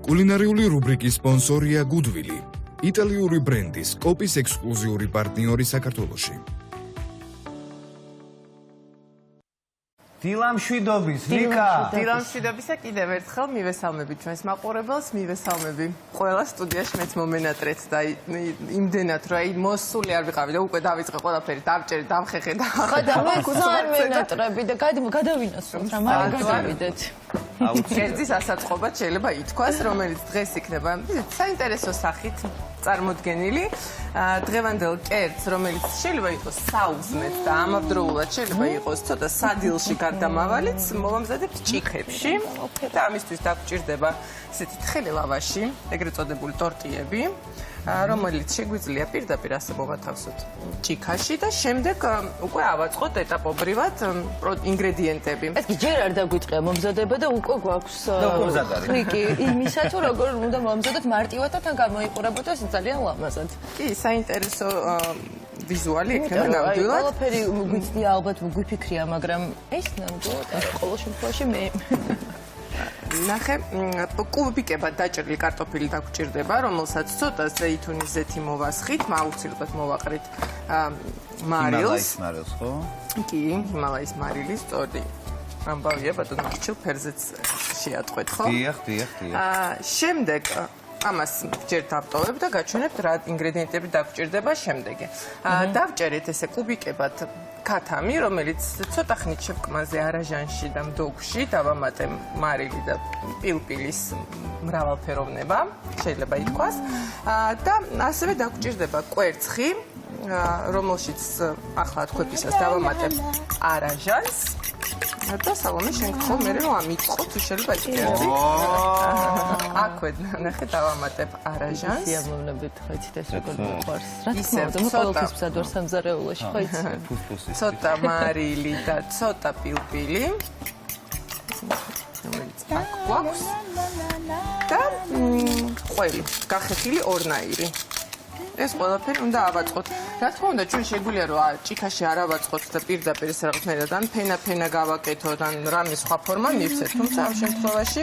კულინარიული რუბრიკის სპონსორია გუდვილი, იტალიური ბრენდის კოპის ექსკლუზიური პარტნიორი საქართველოში. დილამშვიდობის, ლიკა! დილამშვიდობისა კიდევ ერთხელ მივესალმები ჩვენს მაყურებელს, მივესალმები ყველა სტუდიაში მეც მომენატრეთ და იმდენად რომ აი მოსული არ ვიყავი და უკვე დავიწყე ყველაფერი, დავჭერი, დავხეხე და ხოდარ მენატრები და გადავინასწროთ რა მაგრამ გადავიდეთ. კერძის ასაწყობად შეიძლება ითქვას, რომელიც დღეს იქნება საინტერესო სახით წარმოდგენილი. დღევანდელ კერძს, რომელიც შეიძლება იყოს საუზმეთ და ამავდროულად შეიძლება იყოს ცოტა სადილში გარდამავალიც, მოვამზადებთ ჭიქებში და ამისთვის დაგვჭირდება ესეთი თხელი ლავაში, ეგრეთ წოდებული ტორტიები, რომელიც შეგვიძლია პირდაპირ ასე მოვათავსოთ ჭიქაში და შემდეგ უკვე ავაწყოთ ეტაპობრივად ინგრედიენტები. ეს კი ჯერ არ დაგვიტყია მომზადება და უკვე გვაქვს ხრიკი იმისა თუ როგორ უნდა მომზადოთ მარტივად და თან გამოიყურებოდეს ძალიან ლამაზად. კი, საინტერესო ვიზუალი იქნება ნამდვილად. ყველაფერი გვიცდია ალბათ გვიფიქრია, მაგრამ ეს ნამდვილად ყოველ შემთხვევაში მე ნახე, კუბიკებად დაჭერილი კარტოფილი დაგვჭირდება, რომელსაც ცოტა ზეითუნის ზეთი მოვასხით, აუცილებლად მოვაყრით მარილს. მარილს, ხო? კი, ჰიმალაის მარილის სწორი ამბავია, ბატონო გიჩილ ფერზეც შეატყვეთ, ხო? დიახ. შემდეგ ამას ჯერ დავტოვებ და გაჩვენებთ რა ინგრედიენტები დაგვჭირდება შემდეგი. დავჭერეთ ესე კუბიკებად ქათამი, რომელიც ცოტა ხნით შევკმაზე არაჟანში და მდოგვში დავამატე მარილი და პილპილის მრავალფეროვნება, შეიძლება ითქვას. და ასევე დაგვჭირდება კვერცხი, რომელშიც ახლა თქვენისას დავამატებ არაჟანს. და სალომე შენ გთხოვ მე რომ ამიწყოთ შეიძლება ჭირდება. აქვე ნახე დავამატებ არაჟანს. სიამოვნებით ხო იცით ეს როგორ მიყვარს. რა თქმა უნდა, ყოველთვის ვსადვარ სამზარეულოში ხო იცით. ცოტა მარილი და ცოტა პილპილი. აქ გვაქვს და ყველი გახეთილი ორნაირი. ეს ყველაფერი უნდა ავაწყოთ. რა თქმა უნდა, ჩვენ შეგვიძლია რომ ჭიქაში არ ავაწყოთ და პირდაპირ ეს რაღაცნაირად ან ფენა გავაკეთოთ, ან რამე სხვა ფორმა მივცეთ, თუმცა ამ შემთხვევაში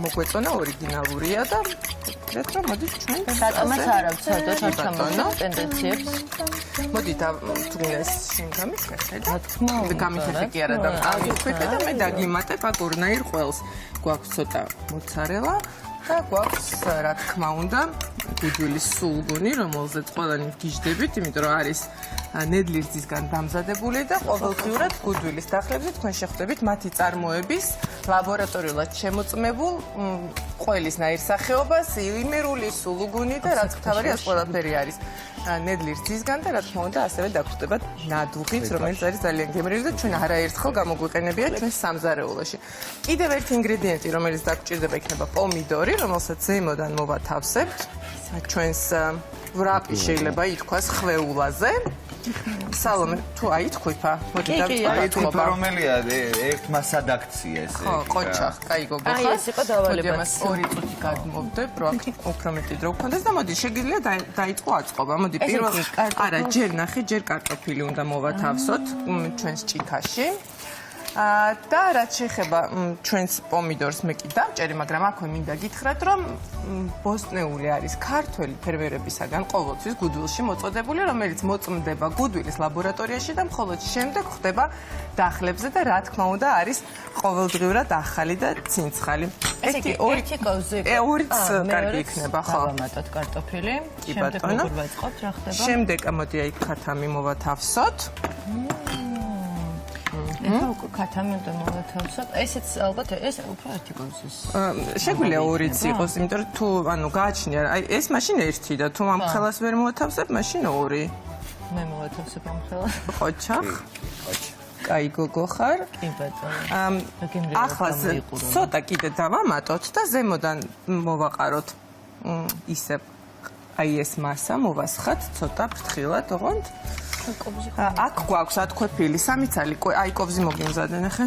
მოგვეწონა ორიგინალურია და ვთქვათ, რომ მოდით ჩვენ საკმაოდ არ ავცადოთ არჩამოვნო ტენდენციებს. მოდი და თუ გინდა შენ გამიხეთე და რა თქმა უნდა, გამიხეთე კი არა და ამიხვეთე და მე დაგიმატებ აქ ორნაირ ყველს. გვაქვს ცოტა მოცარელა და გვაქვს რა თქმა უნდა გუდვილის სულგუნი, რომელზეც ყველანი გიждდებით, იმიტომ რომ არის ნედლირძისგან დამზადებული და ყოველდღიურად გუდვილის დახლებზე თქვენ შეხვდებით მათი წარმოების ლაბორატორიულად შემოწმებულ ყველის ნაირსახეობას, იმერული სულგუნი და რაც თავარი ეს ყველაფერი არის ნედლირძისგან და რა თქმა უნდა ასევე დაგვხვდება ნადუღიც, რომელიც არის ძალიან გემრიელი და ჩვენ არაერთხელ გამოგვიყენებია ჩვენ სამზარეულოში. კიდევ ერთი ინგრედიენტი, რომელიც დაგვჭირდება იქნება პომიდორი, რომელსაც ზემოდან მოვათავსებთ. ჩვენს ვრაპი შეიძლება ითქვას ხვეულაზე. სალომე, თუ აითქვიფა, მოდი აითქვიფა რომელია ერთმა სადაქცია ესე. ხო, ყოჩახ, კაი გოგო ხარ. აი ეს იყო დავალება. მოდი ამას 2 წუთი გადმოვდებ, რომ აქ უფრო მეტი დრო გქონდეს და მოდი შეგიძლია დაიწყო აწყობა. მოდი პირველ არა, ჯერ ნახე, ჯერ კარტოფილი უნდა მოვათავსოთ ჩვენს ჭიქაში. და რაც შეეხება ჩვენს პომიდორს მე კი დავჭერი, მაგრამ აქვე მინდა გითხრათ, რომ ბოსტნეული არის ქართველი ფერმერებისაგან ყოველთვის გუდვილში მოწოდებული, რომელიც მოწმდება გუდვილის ლაბორატორიაში და მხოლოდ შემდეგ ხდება დახლებზე და რა თქმა უნდა არის ყოველდღიურად ახალი და ცინცხალი. ერთი კოვზი. ორიც კარგი იქნება, ხო? დავამატოთ კარტოფილი. შემდეგ როგორ ვაწყობთ, რა ხდება? შემდეგ მოდი აი ქათამი მოვათავსოთ. ეხლა უკვე ქათამი უნდა მოვათავსოთ. ესეც ალბათ ეს უფრო ერთი კოვზის. შეგვიძლია ორიც იყოს, იმიტომ რომ თუ ანუ გააჩნია, აი ეს მაშინ ერთი და თუ ამ ხელას ვერ მოვათავსებ, მაშინ ორი. მე მოვათავსებ ამ ხელას. ყოჩახ. კაი გოგო ხარ. კი ბატონო. ახლა ცოტა კიდე დავამატოთ და ზემოდან მოვაყაროთ ისე აი ეს მასა მოვასხათ ცოტა ფრთხილად, ოღონდ აქ გვაქვს ათქვეფილი, 3 ცალი, აი კოვზი მოგიმზადე ნახე.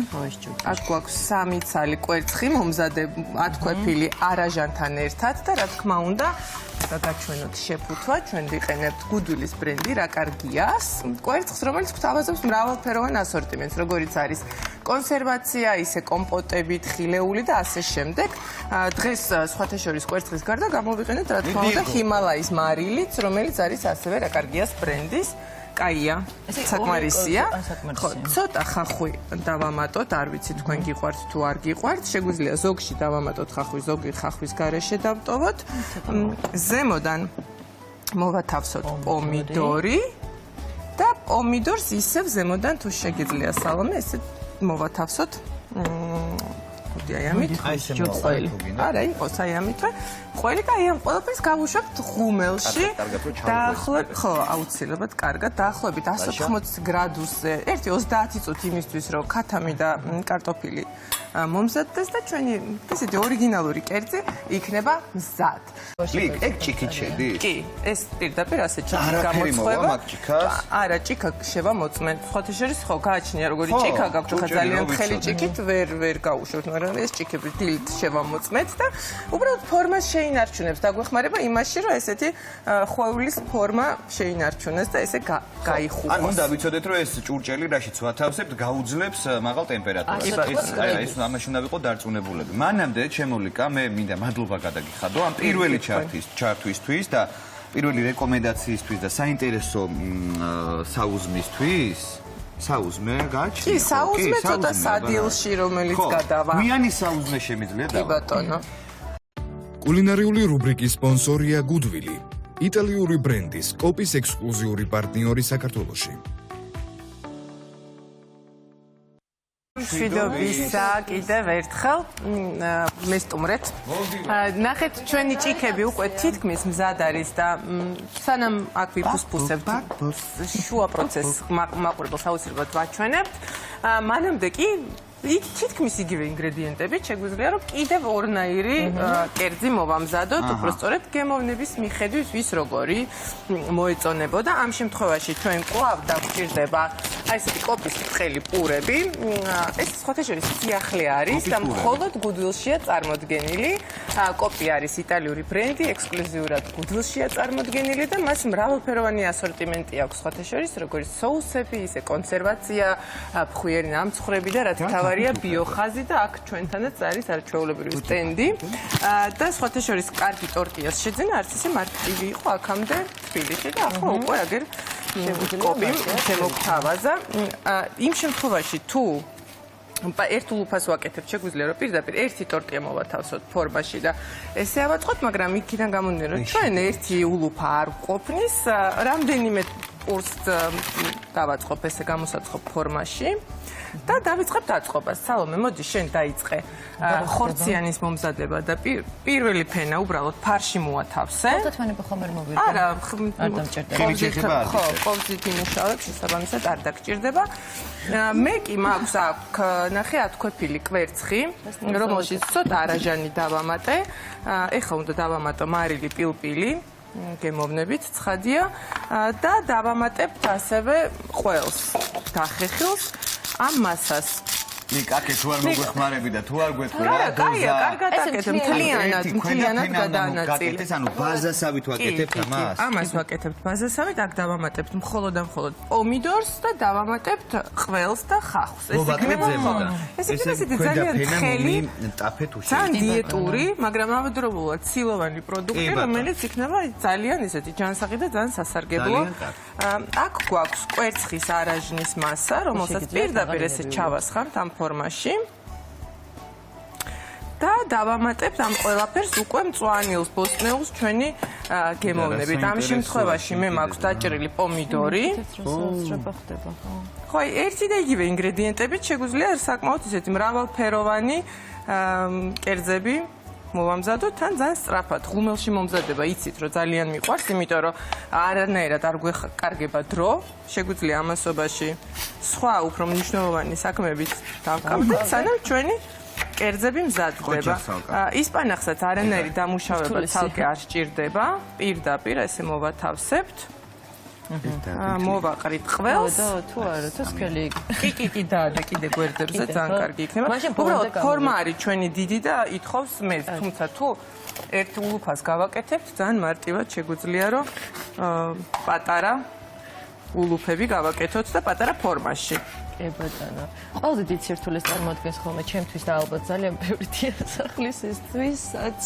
აქ გვაქვს 3 ცალი კვერცხი მომზადე ათქვეფილი არაჟანთან ერთად და რა თქმა უნდა გაგაჩვენოთ შეფუთვა, ჩვენ ვიყენებთ გუდვილის ბრენდი რა კარგიას, კვერცხს, რომელიც გვთავაზობს მრავალფეროვან ასორტიმენტს, როგორიც არის კონსერვაცია, ისე კომპოტები, თხილეული და ასე შემდეგ. დღეს სხვათა შორის კვერცხის გარდა გამოვიყენეთ რა თქმა უნდა ჰიმალაის მარილიც, რომელიც არის ასევე რა კარგიას ბრენდის. კაია, საკმარისია. ხო, ცოტა ხახვი დავამატოთ, არ ვიცი თქვენ გიყვართ თუ არ გიყვართ. შეგვიძლია ზოგში დავამატოთ ხახვი, ზოგი ხახვის გარეშე დავტოვოთ. ზემოდან მოვათავსოთ პომიდორი და პომიდორს ისევ ზემოდან თუ შეგიძლია სალომე, ესე მოვათავსოთ. აი ამით ყველი. არა, იყოს აი ამითვე. ყველი და აი ამ ყველაფერს გავუშვებთ ღუმელში. დაახლოებით, ხო, აუცილებლად კარგად, დაახლოებით 180 გრადუსზე, 1-30 წუთი იმისთვის, რომ ქათამი და კარტოფილი მომზადდეს და ჩვენი ესეთი ორიგინალური კერძი იქნება მზად. ლიკ, ეგ ჭიქით შედის? კი, ეს პირდაპირ ასე ჭიქით გამოწვევა. არა, ჭიქა შევა მოწმენთ. სხვათა შორის ხო გააჩნია როგორი ჭიქა გაქვთ, ხა ძალიან თხელი ჭიქით ვერ გაუშვებთ, მაგრამ ეს ჭიქები დილით შევა მოწმენთ და უბრალოდ ფორმას შეინარჩუნებს. დაგვეხმარება იმაში, რომ ესეთი ხვევლის ფორმა შეინარჩუნეს და ესე გაიხუღოს. ან უნდა ვიცოდეთ, რომ ეს ჭურჭელი რაშიც ვათავსებთ, გაუძლებს მაღალ ტემპერატურას. ეს ამაში უნდა ვიყო დარწმუნებულები. მანამდე ჩემოლიკა, მე მინდა მადლობა გადაგიხადო ამ პირველი ჩართვისთვის და პირველი რეკომენდაციისთვის და საინტერესო საუზმისთვის. საუზმე გააჩნია? კი, საუზმე ცოტა სადილში, რომელიც გადავა. გვიანი საუზმე შემიძლია კი ბატონო. კულინარიული რუბრიკის სპონსორია გუდვილი, იტალიური ბრენდის კოპის ექსკლუზიური პარტნიორი საქართველოში. მშვიდობისა კიდევ ერთხელ მესტუმრეთ. ნახეთ ჩვენი ჭიქები უკვე თითქმის მზად არის და სანამ აქ ვიფუსფუსებთ შუა პროცესს მაყურებელს აუცილებლად ვაჩვენებთ. მანამდე კი იქ თითქმის იგივე ინგრედიენტებით შეგვიძლია რომ კიდევ ორნაირი კერძი მოვამზადოთ, უпростоრად გემოვნების მიხედვით ვის როგორი მოეწონებოდა. ამ შემთხვევაში ჩვენ კვლავ დაგვჭირდება აი ესეთი კოპის თხელი პურები. ეს სხვათა შორის სიახლე არის და მხოლოდ გუდვილშია წარმოდგენილი. კოპი არის იტალიური ბრენდი, ექსკლუზიურად გუდვილშია წარმოდგენილი და მას მრავალფეროვანი ასორტიმენტი აქვს სხვათა შორის, როგორც соуსები, ისე კონსერვაცია, ფხვიერი ნამცხრები და რაც თავარია ბიოხაზი და აქ ჩვენთანაც არის არაჩვეულებრივი სტენდი. და სხვათა შორის კარგი ტორტიას შეძენა, არც ისე მარტივი იყო აქამდე თბილისში და ახლა უკვე აგერ კოპი შემოგთავაზა. იმ შემთხვევაში თუ ერთ ულუფას ვაკეთებ, შეგვიძლია რომ პირდაპირ ერთი ტორტია მოვათავსოთ ფორმაში და ესე ავაწყოთ, მაგრამ იქიდან გამომდინარე, რომ ჩვენ ერთი ულუფა არ ყოფნის, რამდენიმე პურს დავაწყობ ესე გამოსაწყობ ფორმაში. და დავიწყებ დაწყობას. სალომე, მოდი შენ დაიწყე ხორციანის მომზადება და პირველი ფენა უბრალოდ ფარში მოათავსე. თვითონები ხომ არ მოვიდა. არა, არ დამჭირდება. ხო, ყოველთვის იმუშავებ, შესაბამისად არ დაგჭირდება. მე კი მაქვს აქ ნახე ათქვეფილი კვერცხი, რომელშიც ცოტა არაჟანი დავამატე. ეხლა უნდა დავამატო მარილი პილპილი. გემოვნებით ცხადია და დავამატებთ ასევე ყველს დახეხილს ამ მასას. ლიკ, აქ თუ არ მოგვეხმარები და თუ არ გვეთქვი რა კაია, კარგად აკეთებ, მთლიანად გადაანაწილე. ანუ ბაზასავით ვაკეთებთ ამას? ამას ვაკეთებთ ბაზასავით, აქ დავამატებთ მხოლოდ და მხოლოდ პომიდორს და დავამატებთ ყველს და ხახვის. ეს იქნება ძალიან თხელი, ძალიან დიეტური, მაგრამ ამავდროულად ცილოვანი პროდუქტი, რომელიც იქნება ძალიან ისეთი ჯანსაღი და ძალიან სასარგებლო. აქ გვაქვს კვერცხის არაჟნის მასა, რომელსაც პირდაპირ ესე ჩავასხამთ ამ ფორმაში. და დავამატებთ ამ ყველაფერს უკვე მწვანილს, ბოსტნეულს ჩვენი გემოვნებით. ამ შემთხვევაში მე მაქვს დაჭრილი პომიდორი. ხო, ერთი და იგივე ინგრედიენტებით შეგვიძლია საკმაოდ ისეთი მრავალფეროვანი კერძები მოვამზადოთ, თან ძალიან სწრაფად. ღუმელში მომზადება იცით, რომ ძალიან მიყვარს, იმიტომ რომ არანაირად არ გვეკარგება დრო. შეგვიძლია ამასობაში სხვა უფრო მნიშვნელოვანი საქმეებით დავკავდეთ, სანამ ჩვენი კერძები მზადდება. ისპანახსაც არანაირი დამუშავება ცალკე არ სჭირდება. პირდაპირ ესე მოვათავსებთ. მოვაყრით ყველს. თუ არა, თუ სქელი. კი დაადე კიდე გვერდებზე ძალიან კარგი იქნება. უბრალოდ ფორმა არის ჩვენი დიდი და ითხოვს მეც, თუმცა თუ ერთ ულუფას გავაკეთებთ, ძალიან მარტივად შეგვიძლია რომ პატარა ულუფები გავაკეთოთ და პატარა ფორმაში. კი ბატონო. ყველაზე დიდ სირთულეს წარმოადგენს ხოლმე ჩემთვის და ალბათ ძალიან ბევრი დიასახლისისთვისაც.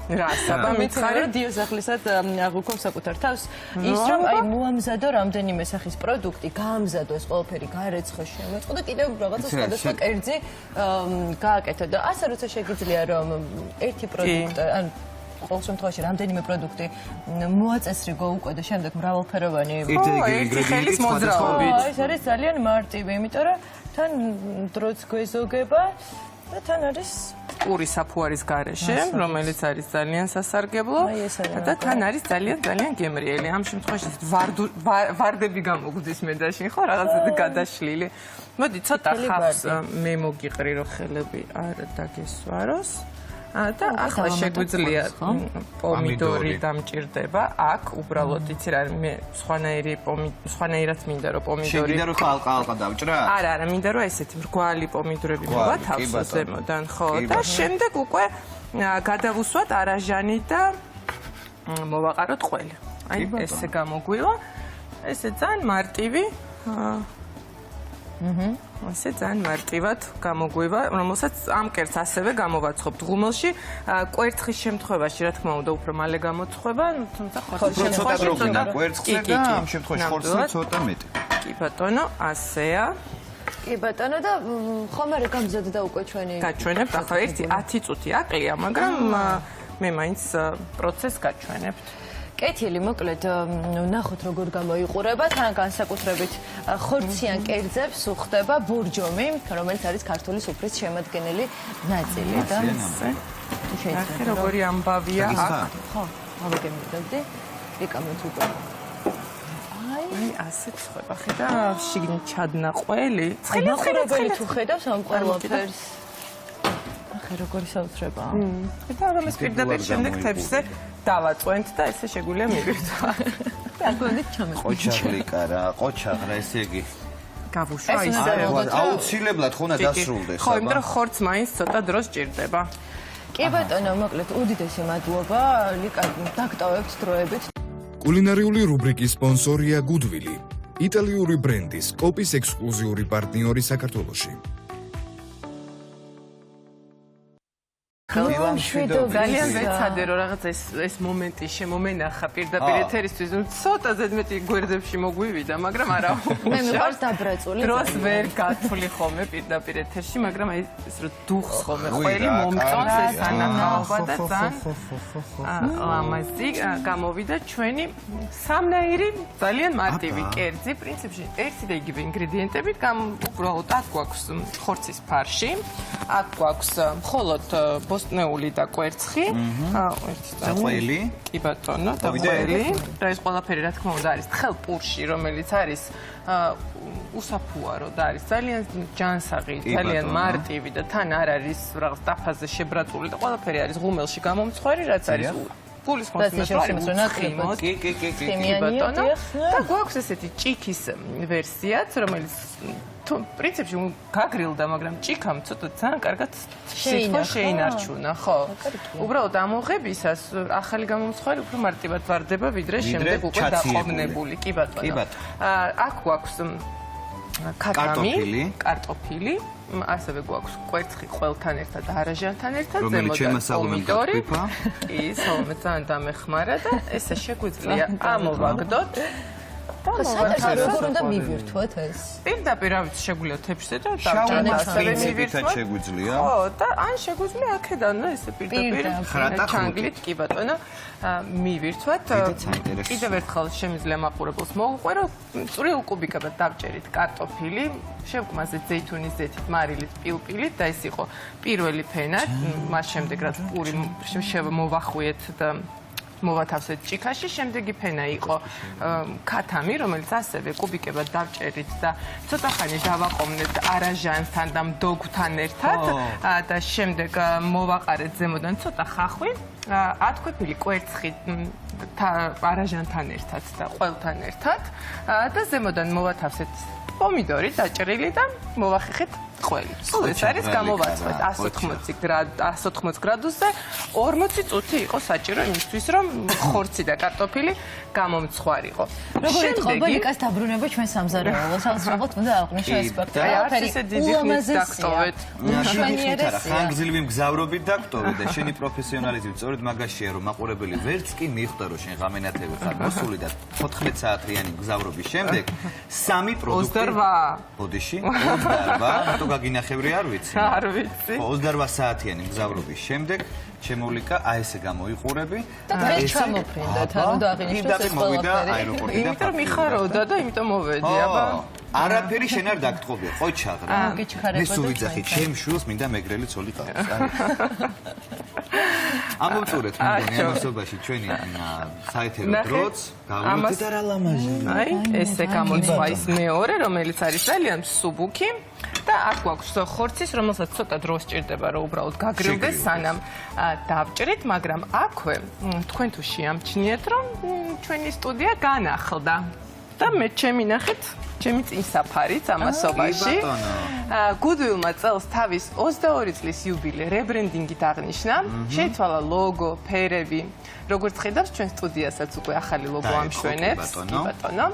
რა, საბა მითხარი დიასახლისად აღუქვამ საკუთარ თავს. ის რომ აი მოამზადო რამდენიმე სახის პროდუქტი, გაამზადო ეს ყველაფერი, გარეცხო, შემოწყო და კიდევ რაღაცა სხვადასხვა კერძი გააკეთო და ასე როცა შეგიძლია რომ ერთი პროდუქტი ან ყოველ შემთხვევაში რამდენიმე პროდუქტი მოაწესრიგო უკვე და შემდეგ მრავალფეროვანი ხელის მოძრაობით. ეს არის ძალიან მარტივი, იმიტომ რომ თან დროც გვეზოგება და თან არის პური საფუარის გარეშე, რომელიც არის ძალიან სასარგებლო და თან არის ძალიან გემრიელი. ამ შემთხვევაში ვარდები გამოგვდის მედაში, ხო, რაღაცა გადაშლილი. მოდი ცოტა ხავს მე მოგიყრი რომ ხელები არ დაგესვაროს. და ახლა შეგვიძლია პომიდორი დამჭირდება აქ უბრალოდ იცი რა მე სხვანაირად მინდა რომ პომიდორი შეგიდა რომ ხალყა დავჭრა არა მინდა რომ ესეთი მრგვალი პომიდორები მოვათავსო ზემოდან ხო და შემდეგ უკვე გადავუსვათ არაჟანი და მოვაყაროთ ყველი აი ესე გამოგვივა ესე ძალიან მარტივი ასე ძალიან მარტივად გამოგვივა, რომელსაც ამ კერძს ასევე გამოვაცხობთ ღუმელში. კვერცხის შემთხვევაში, რა თქმა უნდა, უფრო მალე გამოცხება, თუმცა ხორცის შემთხვევაში კვერცხზე და ამ შემთხვევაში ხორცზე ცოტა მეტი. კი ბატონო, ასეა. კი ბატონო და ხომარი გამზადდა უკვე ჩვენი. გაჩვენებთ, ახლა 10 წუთი აკლია, მაგრამ მე მაინც პროცესს გაჩვენებთ. კეთილი, მოკლედ, ნახოთ როგორ გამოიყურება, თან განსაკუთრებით ხორციან კერძებს უხდება ბორჯომი, რომელიც არის ქართული სუფრის შემადგენელი ნაწილი და შეიძლება როგორი ამბავია აქ. ხო, ავიგემდები. იკამოთ უკვე. აი, ასეც ხება. ხედა, შიგნით ჩადნა ყველი. ცხელი თუ ხედავს ამ ყველაფერს. ახლა როგორი საოცრებაა. ხედა, რომ ეს პირდაპირ შემდეგ თებსზე დავაწვენთ და ესე შეგვიძლია მივირთვა. დაგვენდით ჩამეთ. ყოჩაღლიკა რა, ყოჩაღლა ესე იგი. გავუშვა ის აუცილებლად ხო უნდა დასრულდეს. ხო, იმიტომ რომ ხორცს მაინც ცოტა დრო სჭირდება. კი ბატონო, მოკლედ უდიდესი მადლობა, ლიკა დაგტოვებთ დროებით. კულინარიული რუბრიკის სპონსორია გუდვილი, იტალიური ბრენდის კოპის ექსკლუზიური პარტნიორი საქართველოში. ძალიან ვეცადე რომ რაღაც ეს მომენტი შემომენახა პირდაპირ ეთერისთვის, ცოტა ზედმეტი გვერდებში მოგვივიდა, მაგრამ არა. მე მიყვარს დაბრაწული. დროს ვერ გათვლი ხოლმე პირდაპირ ეთერში, მაგრამ აი ეს რო დუხს ხოლმე ყველი მომწონს ეს ანახაობა და ძალიან ლამაზი გამოვიდა ჩვენი სამნაირი ძალიან მარტივი კერძი, პრინციპში ერთი და იგივე ინგრედიენტებით, უბრალოდ აქ გვაქვს ხორცის ფარში, აქ გვაქვს მხოლოდ ბოსტნეული და კვერცხი, ყველი. კი ბატონო, და ყველი. და ეს ყველაფერი რა თქმა უნდა არის თხელ პურში, რომელიც არის უსაფუარო და არის ძალიან ჯანსაღი, ძალიან მარტივი და თან არ არის რაღაც დაფაზე შებრაწული და ყველაფერი არის ღუმელში გამომცხვარი, რაც არის ფულის მოსმენას კი ბატონო. და გვაქვს ესეთი ჭიქის ვერსიაც, რომელიც პრინციპში გაგრილდა, მაგრამ ჭიქამ ცოტა ძალიან კარგად შეინარჩუნა, ხო. უბრალოდ ამოღებისას ახალი გამომცხვარი უფრო მარტივად ვარდება, ვიდრე შემდეგ უკვე დაყოვნებული. კი ბატონო. აქ გვაქვს კარტოფილი, ასევე გვაქვს კვერცხი ყველთან ერთად და არაჟანთან ერთად, ზემოდან პომიდორი. კი, ხოლმე ძალიან დამეხმარა და ესე შეგვიძლია ამოვაგდოთ. როგორ უნდა მივირთვათ ეს? პირდაპირ ავიც შეგვიძლია თებშზე და დავჭერთ შეგვიძლია. ხო, და ან შეგვიძლია აქედან ესე პირდაპირ ჩანგლით, კი ბატონო, მივირთვათ. კიდევ ერთხელ შემიძლია მაყურებელს მოუყვერო, წვრილ კუბიკებად დავჭერით კარტოფილი, შევკმაზეთ ზეითუნის ზეთით, მარილით, პილპილით და ეს იყო პირველი ფენა. მას შემდეგ რაც პური შევმოვახვიეთ და მოვათავსეთ ჭიქაში, შემდეგი ფენა იყო ქათამი, რომელიც ასევე კუბიკებად დავჭერით და ცოტა ხანი დავაყოვნეთ არაჟანთან და მდოგვთან ერთად და შემდეგ მოვაყარეთ ზემოდან ცოტა ხახვი, ათქვეფილი კვერცხი არაჟანთან ერთად და ყველთან ერთად და ზემოდან მოვათავსეთ პომიდორი დაჭრილი და მოვახეხეთ ყველი. ეს არის გამოვაწყოთ 180 გრადუსზე 40 წუთი იყო საჭირო იმისთვის, რომ ხორცი და კარტოფილი გამომცხვარიყო. როგორ იყო ბოლიკას დაბრუნება ჩვენ სამზარეულოს ავსრულოთ უნდა აღვნიშნო ეს ფაქტი. ესე დიდი ხნით დაგტოვეთ. შენიერესია. ხანგრძლივი მგზავრობით დაგტოვეთ და შენი პროფესიონალიზმი სწორედ მაგაშია, რომ მაყურებელი ვერც კი მიხვდა, რომ შენ ღამენათები ხარ მოსული და 14 საათიანი მგზავრობის შემდეგ 3 პროდუქტი 28 ბოდიში 28 თუ გაგინახებრი არ ვიცი. არ ვიცი. 28 საათიანი მგზავრობის შემდეგ შემოვლიკა აი ესე გამოიყურები და დღეს ჩამოფრინდათ, ანუ დააღინიშნოს ეს ყველაფერი. აეროპორტიდან. იმიტომ მიხაროდა და იმიტომ მოვედი, აბა. არაფერი შენ არ დაგტყობია, ხო ჩაღრა. გიჩქარებოდა. მე სულ ვიძახი, ჩემ შვილს მინდა მეგრელი ცოლი ყავს. ამომწურეთ მეგონი ამასობაში ჩვენი საეთერო დროც გავუვიდეთ და რა ლამაზია. აი, ესე გამოწვა ის მეორე, რომელიც არის ძალიან მსუბუქი და აქ გვაქვს ხორცის, რომელსაც ცოტა დრო სჭირდება, რომ უბრალოდ გაგრილდეს, სანამ დავჭრით, მაგრამ აქვე თქვენ თუ შეამჩნიეთ, რომ ჩვენი სტუდია განახლდა და მე ჩემი ნახეთ ჩემი წინსაფარიც ამასობაში. Goodwill-მა წელს თავის 22 წლის იუბილე რებრენდინგით აღნიშნა. შეიცვალა ლოგო, ფერები. როგორც ხედავს, ჩვენ სტუდიასაც უკვე ახალი ლოგო ამშვენებს. კი ბატონო.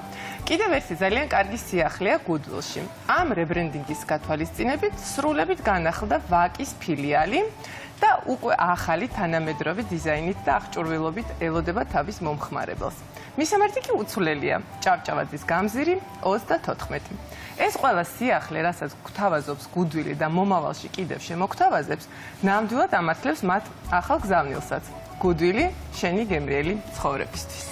კიდევ ერთი ძალიან კარგი სიახლეა Goodwill-ში. ამ რებრენდინგის გათვალისწინებით სრულებით განახლდა ვაკის ფილიალი და უკვე ახალი თანამედროვე დიზაინით და აღჭურვილობით ელოდება თავის მომხმარებელს. მისამართი კი უცვლელია. ჭავჭავაძის გამზირი 34. ეს ყველა სიახლე, რასაც გვთავაზობს Goodwill და მომავალში კიდევ შემოგთავაზებს, ნამდვილად ამართლებს მათ ახალ გზავნილსაც. Goodwill შენი გემრიელი ცხოვრებისთვის.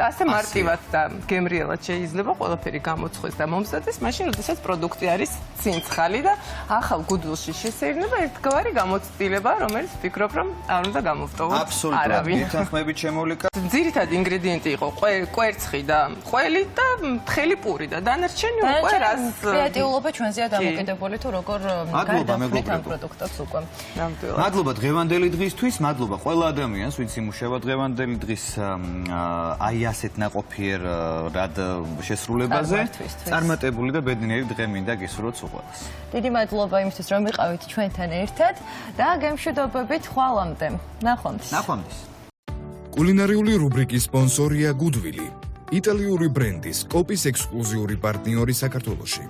და ასე მარტივად და გემრიელად შეიძლება ყველაფერი გამოცხოს და მომზადდეს, მაშინ როდესაც პროდუქტი არის ცინცხალი და ახალ Goodwill-ში შესაძლება ერთგვარი გამოცდილება, რომელიც ვფიქრობ, რომ არ უნდა გამოვტოვოთ არავინ. აბსოლუტურად გითანხმებით შემოვლიკა. ძირითადი ინგრედიენტი იყო კვერცხი და ყველი და თხელი პური და დანარჩენი უკვე რას კრეატიულობა ჩვენზეა დამოკიდებული თუ როგორ გარდახვით ამ პროდუქტებს უკვე. ნამდვილად. მადლობა დღევანდელი დღისთვის, მადლობა ყველა ადამიანს, ვინც იმუშავა დღევანდელი დღის აი ასეთ ნაყოფიერ რად შესრულებაზე. წარმატებული და ბედნიერი დღე მინდა გისურვოთ ყველას. დიდი მადლობა იმისთვის, რომ ვიყავით ჩვენთან ერთად და გემშვიდობებით ხვალამდე. ნახვამდის. ნახვამდის. კულინარიული რუბრიკის სპონსორია Goodwill, იტალიური ბრენდის კოპის ექსკლუზიური პარტნიორი საქართველოში.